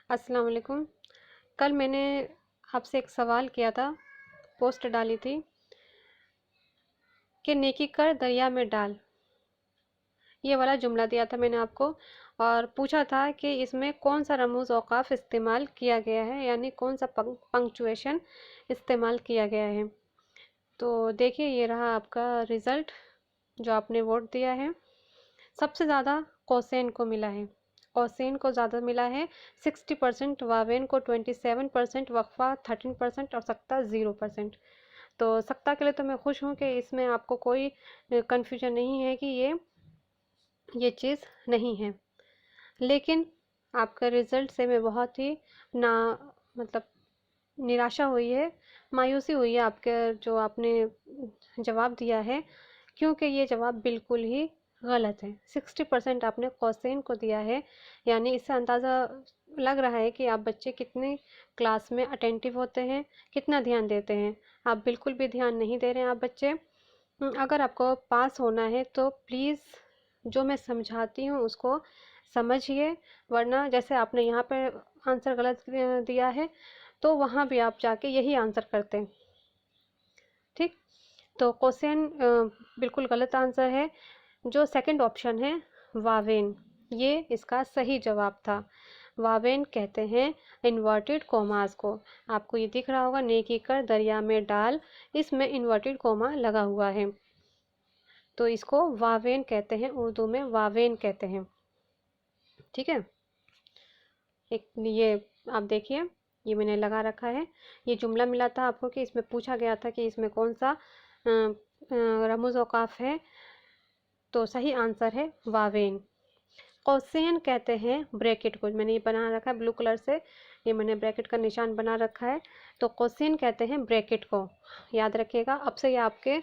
अस्सलाम वालेकुम। कल मैंने आपसे एक सवाल किया था, पोस्ट डाली थी कि नेकी कर दरिया में डाल। ये वाला जुमला दिया था मैंने आपको और पूछा था कि इसमें कौन सा रमूज़ औक़ाफ़ इस्तेमाल किया गया है, यानी कौन सा पंक्चुएशन इस्तेमाल किया गया है। तो देखिए, ये रहा आपका रिज़ल्ट जो आपने वोट दिया है। सबसे ज़्यादा कोसेन को मिला है, कोसेन को ज़्यादा मिला है 60%, वावेन को 27%, वक्फा 13% और सक्ता 0%। तो सक्ता के लिए तो मैं खुश हूँ कि इसमें आपको कोई कन्फ्यूजन नहीं है कि ये चीज़ नहीं है। लेकिन आपका रिज़ल्ट से मैं बहुत ही ना मतलब निराशा हुई है, मायूसी हुई है आपके जो आपने जवाब दिया है, क्योंकि ये जवाब बिल्कुल ही गलत है। 60% आपने कोसेन को दिया है, यानी इससे अंदाज़ा लग रहा है कि आप बच्चे कितनी क्लास में अटेंटिव होते हैं, कितना ध्यान देते हैं। आप बिल्कुल भी ध्यान नहीं दे रहे हैं आप बच्चे। अगर आपको पास होना है तो प्लीज़ जो मैं समझाती हूँ उसको समझिए, वरना जैसे आपने यहाँ पे आंसर गलत दिया है तो वहाँ भी आप जाके यही आंसर करते हैं। ठीक, तो क्वेश्चन बिल्कुल गलत आंसर है। जो सेकंड ऑप्शन है वावेन, ये इसका सही जवाब था। वावेन कहते हैं इन्वर्टेड कोमास को। आपको ये दिख रहा होगा, नेकी कर दरिया में डाल, इसमें इन्वर्टेड कोमा लगा हुआ है, तो इसको वावेन कहते हैं, उर्दू में वावेन कहते हैं। ठीक है, एक ये आप देखिए, ये मैंने लगा रखा है। ये जुमला मिला था आपको कि इसमें पूछा गया था कि इसमें कौन सा रमूज़ औक़ाफ़ है, तो सही आंसर है वावेन। कौसेन कहते हैं ब्रैकेट को, मैंने ये बना रखा है ब्लू कलर से, ये मैंने ब्रैकेट का निशान बना रखा है। तो कौसेन कहते हैं ब्रैकेट को, याद रखिएगा। अब से ये आपके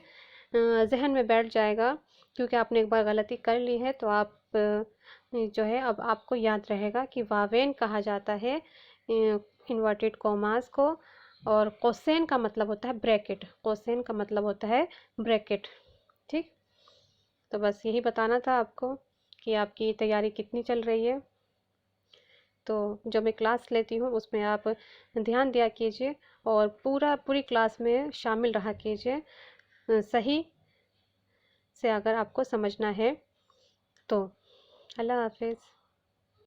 जहन में बैठ जाएगा, क्योंकि आपने एक बार गलती कर ली है, तो आप जो है अब आपको याद रहेगा कि वावेन कहा जाता है इन्वर्टेड कॉमास को, और कोसेन का मतलब होता है ब्रैकेट, कोसेन का मतलब होता है ब्रैकेट। ठीक, तो बस यही बताना था आपको कि आपकी तैयारी कितनी चल रही है। तो जो मैं क्लास लेती हूँ उसमें आप ध्यान दिया कीजिए और पूरी क्लास में शामिल रहा कीजिए। सही से अगर आपको समझना है तो। अल्लाह हाफिज़।